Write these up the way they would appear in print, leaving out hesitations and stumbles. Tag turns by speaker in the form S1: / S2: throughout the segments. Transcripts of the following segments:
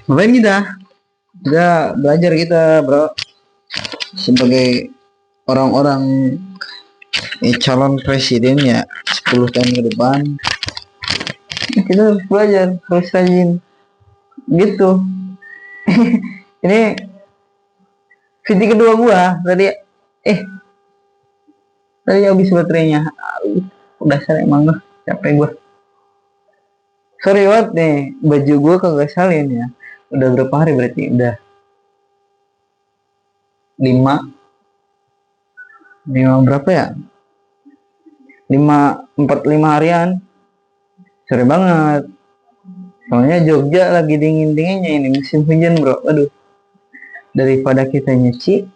S1: Ngapain kita? Kita belajar kita, bro. Sebagai orang-orang calon presiden ya 10 tahun ke depan, kita harus belajar, harus rajin. Gitu. Ini video kedua gua tadi. Tadi habis baterainya. Udah saya emang lah, capek gua. Sorry banget nih, baju gua kagak salin ya. Udah berapa hari berarti? Udah 5 berapa ya? 5 harian. Sore banget. Soalnya Jogja lagi dingin-dinginnya ini musim hujan, bro. Aduh. Daripada kita nyuci,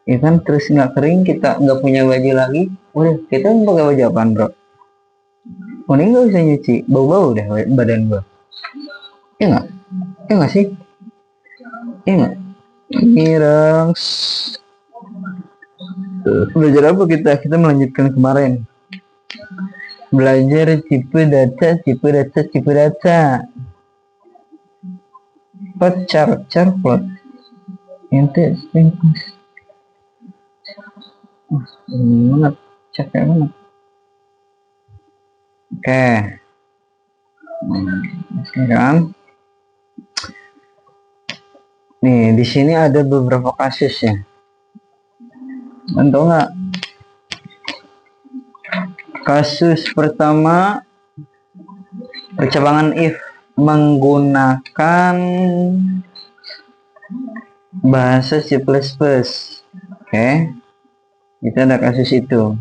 S1: ya kan, terus nggak kering, kita nggak punya baju lagi. Udah, kita mau pakai baju apaan, bro? Mending nggak usah nyuci, bau-bau deh badan gua. Iya nggak? Iya nggak sih? Iya nggak? Mirang. Belajar apa kita? Kita melanjutkan kemarin. Belajar tipe data. Plot chart plot. Ente banget, capek banget. Oke. Sekarang nih di sini ada beberapa kasus ya. Tahu nggak? Kasus pertama, percabangan if menggunakan bahasa C++. Oke. Kita ada kasus itu.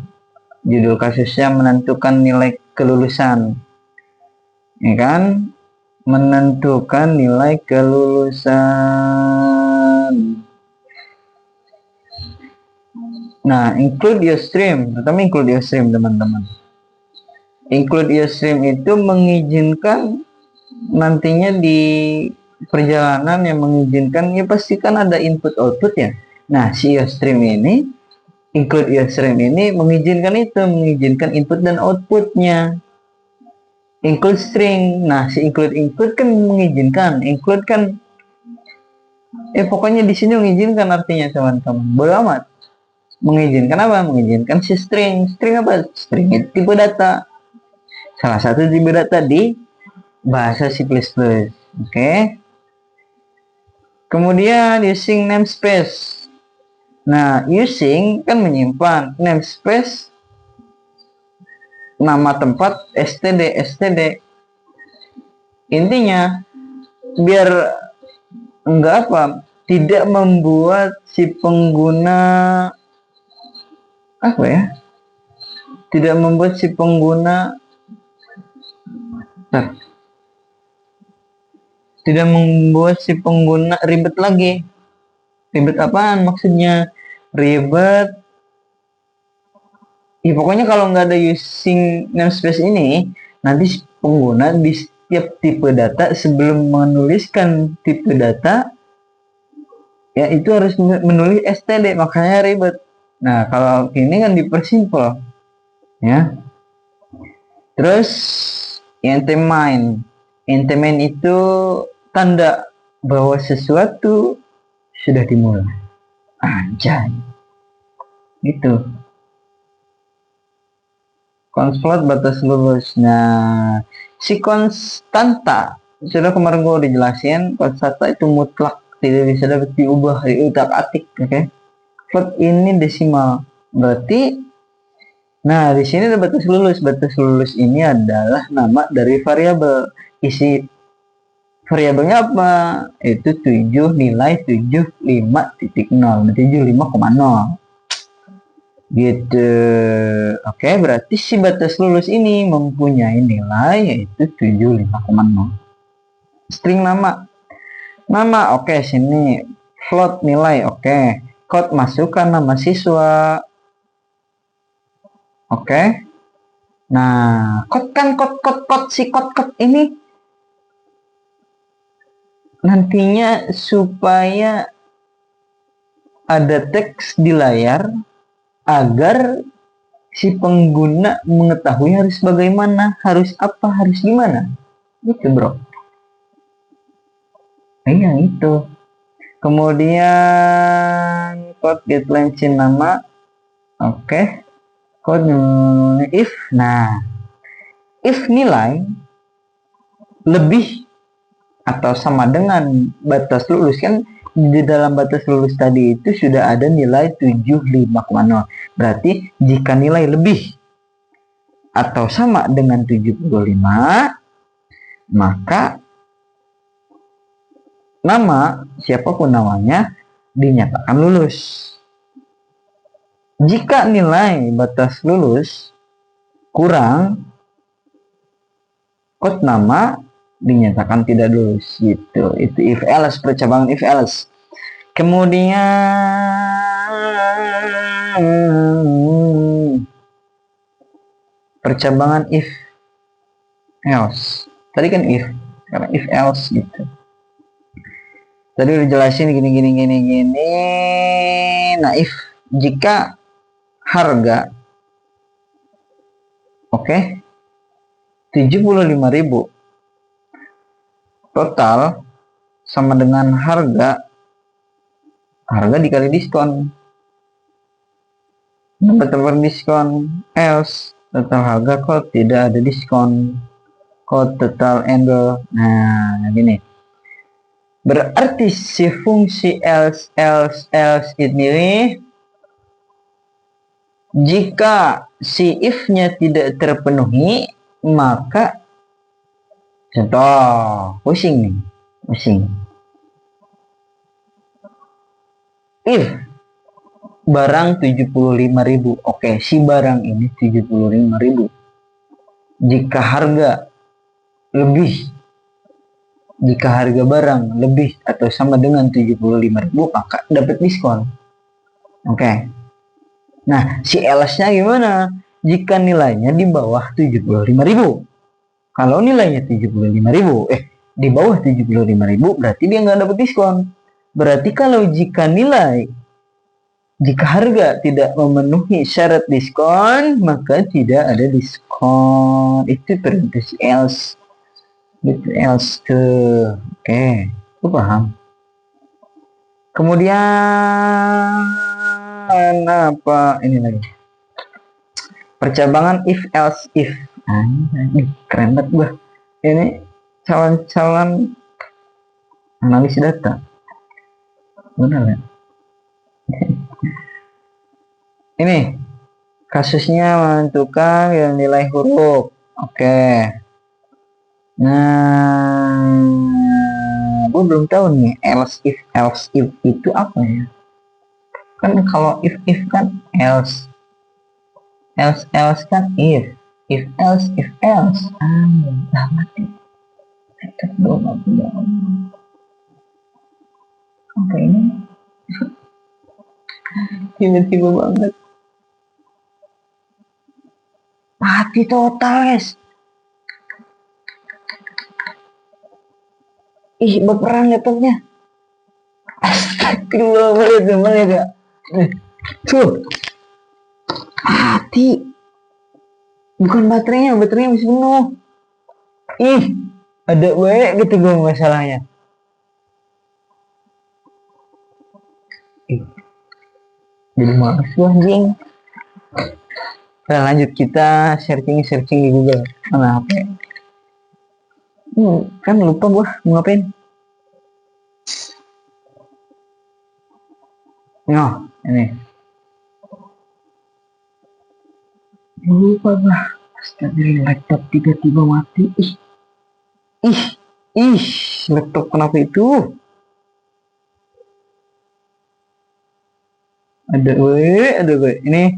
S1: Judul kasusnya menentukan nilai kelulusan. Ya kan? Menentukan nilai kelulusan. Nah, include your stream. Pertama include your stream, teman-teman. Include your stream itu mengizinkan nantinya di perjalanan yang mengizinkan, ya pasti kan ada input output ya. Nah, si your stream ini, include your stream ini mengizinkan input dan outputnya. Include string. Nah, si include kan mengizinkan, include kan pokoknya di sini mengizinkan artinya, teman-teman. Bodo amat. Mengizinkan apa? Mengizinkan si string. String apa? String itu tipe data. Salah satu tipe data di bahasa C++. Oke. Kemudian using namespace. Nah, using kan menyimpan, namespace nama tempat, std. Intinya biar enggak apa? Tidak membuat si pengguna apa ya? Tidak membuat si pengguna tidak membuat si pengguna ribet lagi. Ribet apaan maksudnya? Ribet. Ya pokoknya kalau nggak ada using namespace ini, nanti si pengguna di setiap tipe data sebelum menuliskan tipe data, ya itu harus menulis std, makanya ribet. Nah, kalau ini kan dipersimpel, ya. Terus main itu tanda bahwa sesuatu sudah dimulai. Anjay. Gitu. Konstanta batas lulus. Nah, si konstanta sudah kemarin gue udah jelasin, konstanta itu mutlak, tidak bisa dapat diubah, diutak-atik, oke? Float ini desimal, berarti. Nah, di sini ada batas lulus. Batas lulus ini adalah nama dari variabel. Isi variabelnya apa? Itu 7 nilai 75.0, 75,0. Gitu. Oke, berarti si batas lulus ini mempunyai nilai yaitu 75,0. String nama. Nama, oke, sini float nilai, oke. Code masukkan nama siswa. Oke. Nah, si code ini nantinya supaya ada teks di layar agar si pengguna mengetahui harus bagaimana, harus apa, harus gimana. Gitu, bro. Iya itu. Kemudian code get launching nama. Oke. Code if. Nah, if nilai lebih atau sama dengan batas lulus, kan di dalam batas lulus tadi itu sudah ada nilai 75,0. Berarti jika nilai lebih atau sama dengan 75, maka nama siapapun namanya dinyatakan lulus. Jika nilai batas lulus kurang, kode nama dinyatakan tidak lulus gitu. Itu if else, percabangan if else. Kemudian percabangan if else. Tadi kan if, sekarang if else gitu. Tadi udah jelasin gini. Nah, if jika harga oke 75.000 total sama dengan harga dikali diskon. Dapat diskon else total harga kok tidak ada diskon. Kode total angle. Nah, gini. Berarti si fungsi else ini jika si if-nya tidak terpenuhi, maka contoh pusing. If barang 75.000. Oke, si barang ini 75.000. Jika harga barang lebih atau sama dengan 75.000, maka dapat diskon. Oke. Nah, si else-nya gimana? Jika nilainya di bawah 75.000. Kalau nilainya 75.000, di bawah 75.000 berarti dia nggak dapat diskon. Berarti kalau jika harga tidak memenuhi syarat diskon, maka tidak ada diskon. Itu perintah si else. Gitu else tuh. Oke, lu paham. Kemudian apa ini lagi? Percabangan if else if. Ini keren banget gua. Ini calon analis data. Benar ya? Ini kasusnya menentukan yang nilai huruf. Oke. Nah, gue belum tahu nih else if itu apa ya? Kan kalau if kan else kan if else. Mati. Oke, ini tiba-tiba banget mati total, guys. Ih, berperang laptopnya. Astagfirullah, ya. Tuh. Mati. Bukan baterainya masih penuh. Ih, ada gitu gue masalahnya. Jadi males gue anjing. Nah, lanjut kita searching di Google. Mana HP? Kan lupa gue mau ngapain. Nah, ini. Lupa gue. Astagfirullah, laptop tiba-tiba mati. Ih, laptop kenapa itu? Ada gue. Ini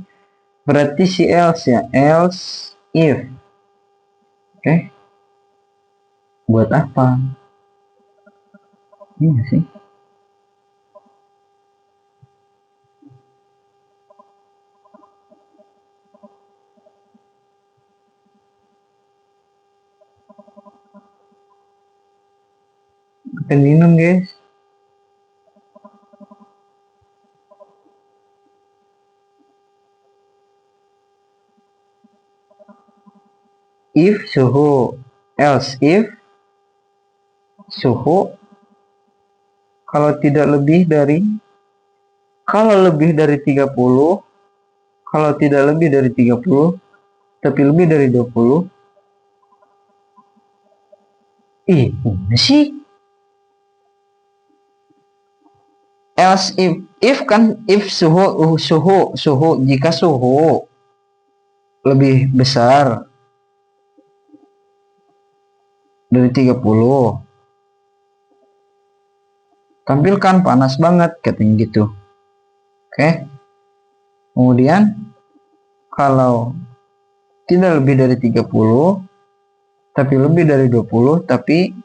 S1: berarti si else ya. Else if. Oke. Buat apa? Iya sih. Kita minum, guys. If suhu, else if suhu kalau lebih dari 30, kalau tidak lebih dari 30 tapi lebih dari 20. Ini sih else if kan, if suhu jika suhu lebih besar dari 30, tampilkan panas banget katanya gitu. Oke. Kemudian kalau tidak lebih dari 30 tapi lebih dari 20 tapi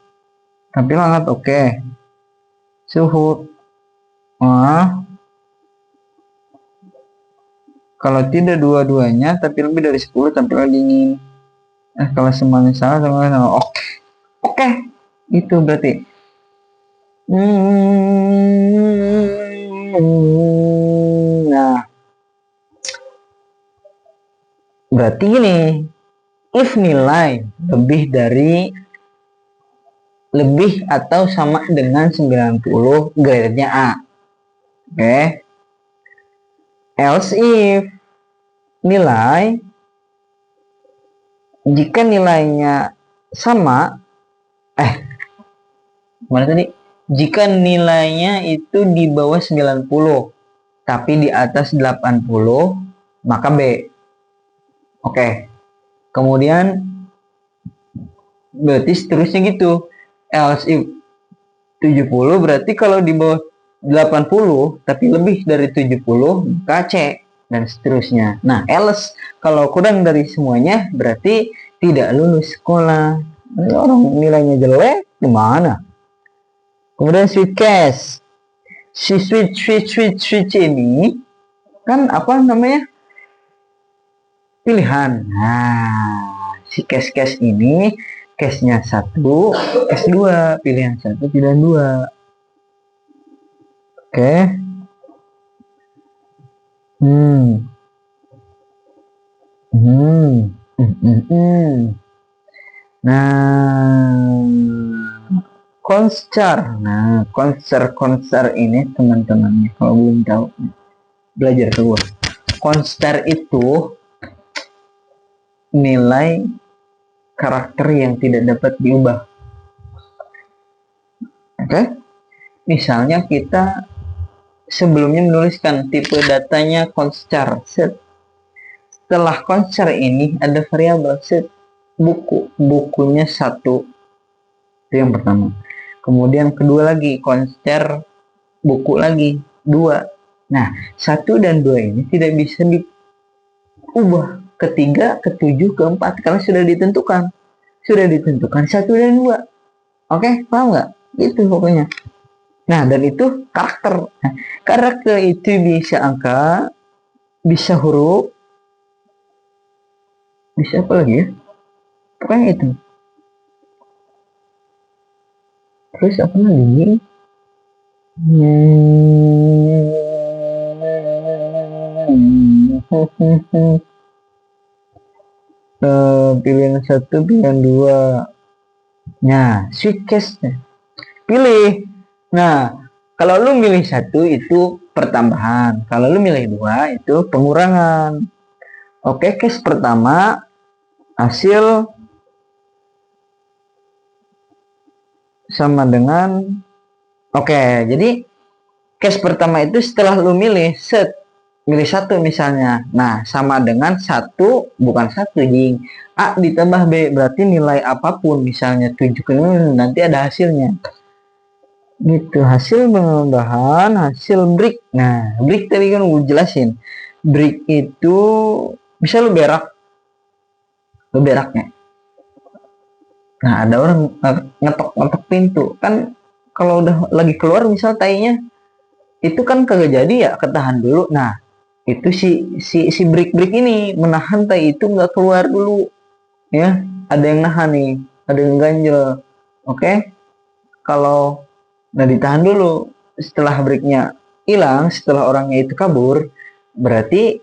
S1: tampil hangat, oke. Suhu kalau tidak dua-duanya tapi lebih dari 10 tampil dingin. Kalau semuanya salah, oke. Itu berarti nah, berarti gini, if nilai lebih atau sama dengan 90, grade-nya A. Oke. Else if nilai, jika nilainya sama, mana tadi? Jika nilainya itu di bawah 90 tapi di atas 80, maka B. Oke. Kemudian berarti seterusnya gitu. Else if 70 berarti kalau di bawah 80 tapi lebih dari 70 maka C, dan seterusnya. Nah, else kalau kurang dari semuanya berarti tidak lulus sekolah. Orang nilainya jelek gimana? Kemudian switch case. Si switch ini kan apa namanya? Pilihan. Nah, si case ini case-nya 1, case 2, pilihan 1, pilihan 2. Oke. Nah, Constar. Nah, Constar ini teman-teman kalau belum tahu, belajar tuh. Constar itu nilai karakter yang tidak dapat diubah. Oke? Misalnya kita sebelumnya menuliskan tipe datanya constar. Setelah constar ini ada variabel bukunya 1. Itu yang pertama. Kemudian kedua lagi constar buku lagi 2. Nah, 1 dan 2 ini tidak bisa diubah. Ketiga, ketujuh, keempat karena sudah ditentukan 1 dan 2. Oke, paham nggak? Itu pokoknya. Nah, dan itu karakter. Nah, karakter itu bisa angka, bisa huruf, bisa apa lagi ya? Pokoknya itu. Terus apa lagi? Pilihan 1, pilihan 2. Nah, switch case. Pilih. Nah, kalau lu milih 1 itu pertambahan. Kalau lu milih 2 itu pengurangan. Oke, case pertama hasil sama dengan jadi case pertama itu setelah lu milih 1 misalnya. Nah, sama dengan 1, bukan 1 jing. A ditambah B, berarti nilai apapun misalnya 7 nanti ada hasilnya. Gitu, hasil penambahan, hasil break. Nah, break tadi kan gue jelasin. Break itu bisa lu beraknya. Nah, ada orang ngetok pintu kan, kalau udah lagi keluar misal tainya itu kan kagak jadi ya, ketahan dulu. Nah, itu si break ini menahan tai itu nggak keluar dulu ya. Ada yang nahan nih, ada yang ganjel. Oke. Kalau ditahan dulu, setelah breaknya hilang, setelah orangnya itu kabur, berarti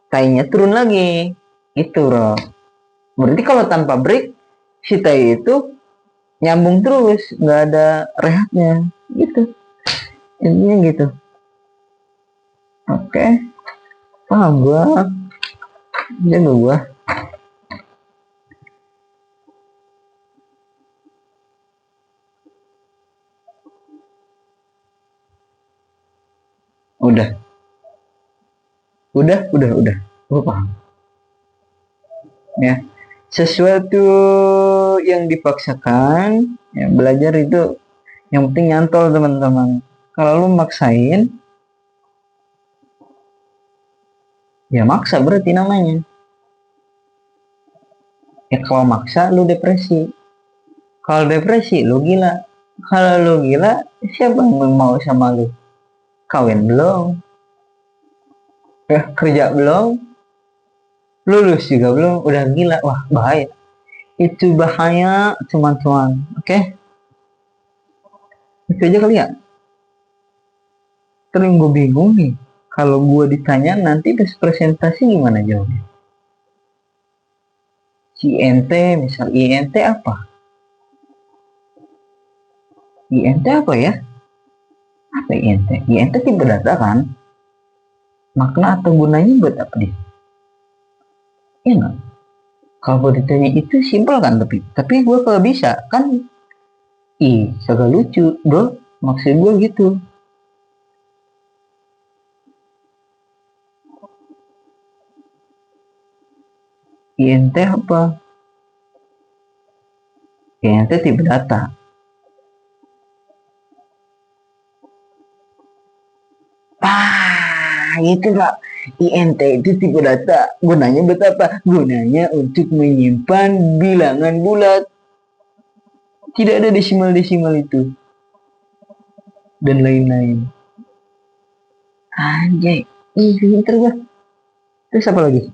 S1: tainya turun lagi. Itu bro. Berarti kalau tanpa break si tai itu nyambung terus, nggak ada rehatnya gitu. Intinya gitu. Oke, paham gua, jago gua. Udah, udah. Gua paham. Ya, sesuatu yang dipaksakan, ya belajar itu yang penting nyantol teman-teman. Kalau lu maksain, ya maksa berarti namanya. Ya kalau maksa lu depresi. Kalau depresi lu gila. Kalau lu gila, siapa yang mau sama lu? Kawin belum? Ya, kerja belum? Lulus juga belum? Udah gila. Wah, bahaya. Itu bahaya, teman-teman. Oke? Itu aja kali ya. Terus gue bingung nih. Kalau gue ditanya nanti pas presentasi gimana jawabnya? Si INT, misal INT apa? INT apa ya? Apa INT? INT tipe data kan? Makna atau gunanya buat apa dia? Iya nggak? Kalau ditanya itu simpel kan, tapi gue kalau bisa kan, ih kagak lucu bro, maksud gue gitu. INT apa? INT tipe data. Itu pak, INT itu tipe data. Gunanya buat apa? Gunanya untuk menyimpan bilangan bulat. Tidak ada desimal-desimal itu dan lain-lain. Anjay, ih pinter gua. Terus apa lagi?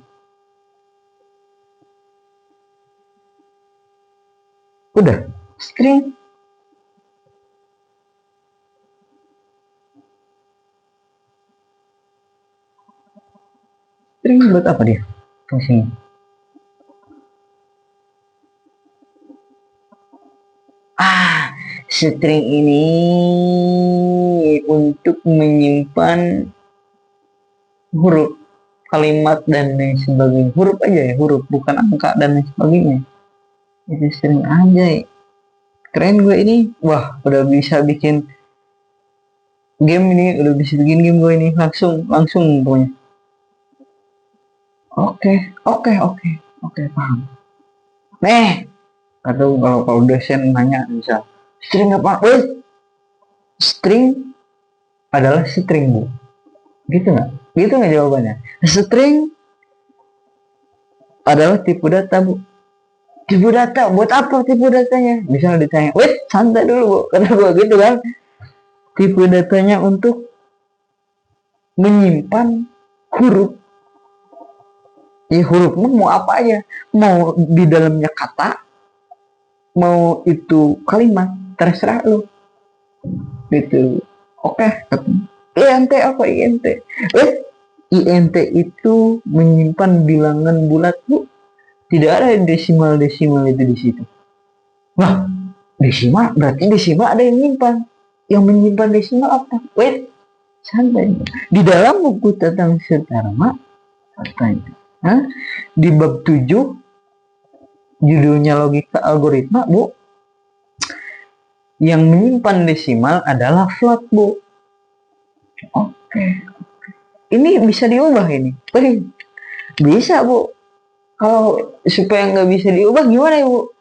S1: Udah, string. String buat apa dia fungsinya? String ini untuk menyimpan huruf, kalimat dan lain sebagainya. Huruf aja ya, huruf, bukan angka dan lain sebagainya. Itu string aja. Keren gue ini. Wah, udah bisa bikin game ini, udah bisa bikin game gue ini langsung pokoknya. Oke, oke, paham. Nih, atau kalau dosen nanya misal string apa? String adalah string bu. Gitu nggak? Gitu nggak jawabannya? String adalah tipe data bu. Tipe data, buat apa tipe datanya? Misalnya ditanya, wait santai dulu bu, kata gue gitu kan. Tipe datanya untuk menyimpan huruf. Ya hurufnya mau apa aja, mau di dalamnya kata, mau itu kalimat, terserah lu. Gitu. Oke, INT apa INT? INT itu menyimpan bilangan bulat bu. Tidak ada desimal-desimal itu di situ. Wah, desimal berarti desimal ada yang menyimpan. Yang menyimpan desimal apa? Wait, santai. Di dalam buku tentang Setarma, katanya, di bab 7, judulnya logika algoritma, bu, yang menyimpan desimal adalah float, bu. Oke. Ini bisa diubah ini. Bisa, bu. Kalau supaya nggak bisa diubah gimana ya, bu?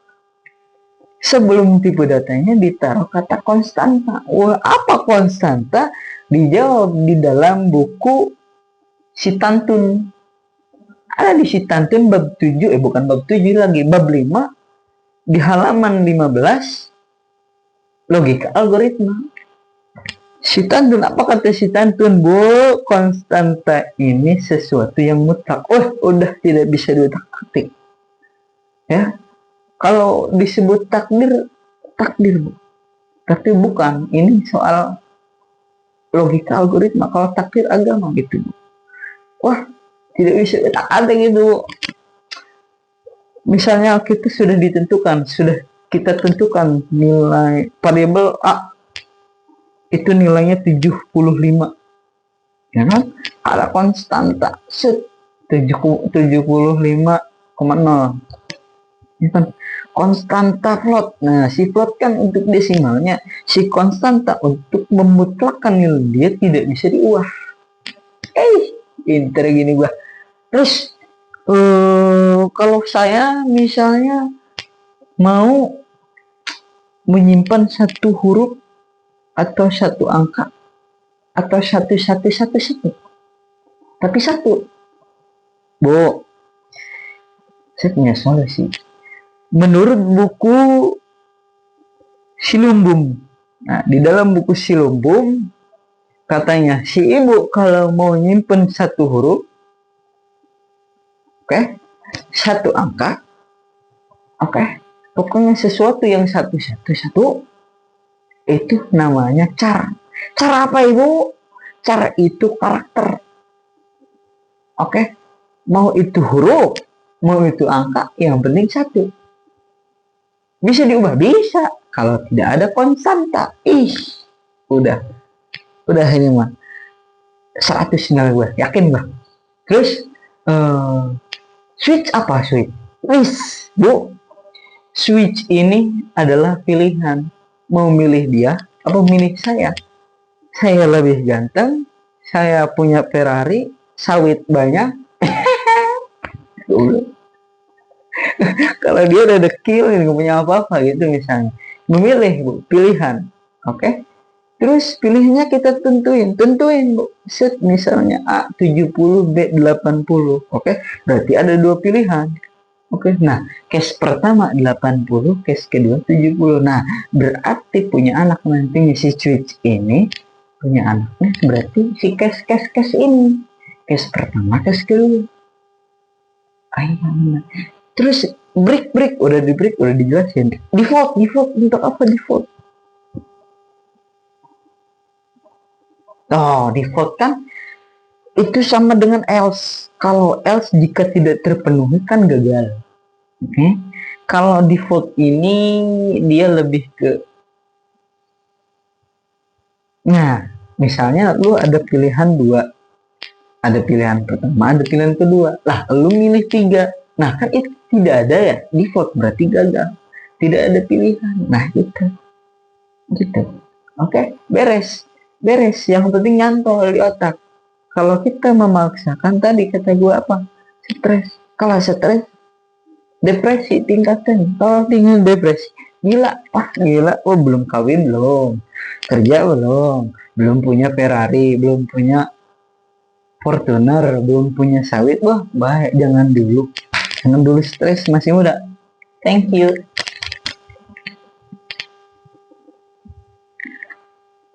S1: Sebelum tipe datanya ditaruh kata konstanta. Wah, apa konstanta? Dijawab di dalam buku Situntun. Ada di Situntun bab 7, bukan bab 7 lagi, bab 5, di halaman 15, logika algoritma. Situntun, apa kata Situntun? Bu, konstanta ini sesuatu yang mutlak. Udah tidak bisa diutak-atik. Ya, kalau disebut takdir, takdir bu. Tapi bukan, ini soal logika algoritma. Kalau takdir agama gitu bu. Wah, tidak bisa diutak-atik gitu. Misalnya kita sudah ditentukan, sudah kita tentukan nilai variabel A, itu nilainya 75, ya kan? Ada konstanta set 75,0, ya kan? Konstanta float. Nah, si float kan untuk desimalnya, si konstanta untuk memutlakkan nilai dia tidak bisa diubah. Pinter gini gua. Terus kalau saya misalnya mau menyimpan satu huruf atau satu angka atau satu tapi satu, Bu, saya punya solusi. Menurut buku Silumbum, nah di dalam buku Silumbum katanya si ibu kalau mau nyimpen satu huruf, oke, satu angka, oke, pokoknya sesuatu yang satu itu namanya car. Cara apa ibu? Cara itu karakter, oke, mau itu huruf, mau itu angka, yang penting satu. Bisa diubah? Bisa. Kalau tidak ada konstanta, udah ini mah 100 nilai gue, yakin gue. Terus switch apa switch? Bu, switch ini adalah pilihan. Mau milih dia apa milih saya? Saya lebih ganteng, saya punya Ferrari, sawit banyak. Kalau dia udah dekil, nggak punya apa-apa gitu misalnya. Memilih, Bu, pilihan. Oke? Terus pilihnya kita tentuin Bu. Set misalnya A70, B80. Oke? Berarti ada dua pilihan. Oke. Nah, case pertama 80, case kedua 70. Nah, berarti punya anak nanti si switch ini punya anaknya berarti si case ini. Case pertama, case kedua. Ayo. Terus break udah dijelasin. Default untuk apa default? Default kan itu sama dengan else. Kalau else jika tidak terpenuhi kan gagal. Oke. Kalau default ini dia lebih ke, nah misalnya lu ada pilihan dua, ada pilihan pertama, ada pilihan kedua. Lah, lu milih 3. Nah, kan itu tidak ada ya, default berarti gagal. Tidak ada pilihan. Nah, gitu. Oke, beres. Yang penting nyantol di otak. Kalau kita memaksakan tadi kata gue apa? Stres. Kalau stres, depresi tingkatkan. Kalau tinggal depresi, gila. Gila. Belum kawin belum. Kerja belum punya Ferrari, belum punya Fortuner, belum punya sawit, bahaya, jangan dulu stres, masih muda. Thank you.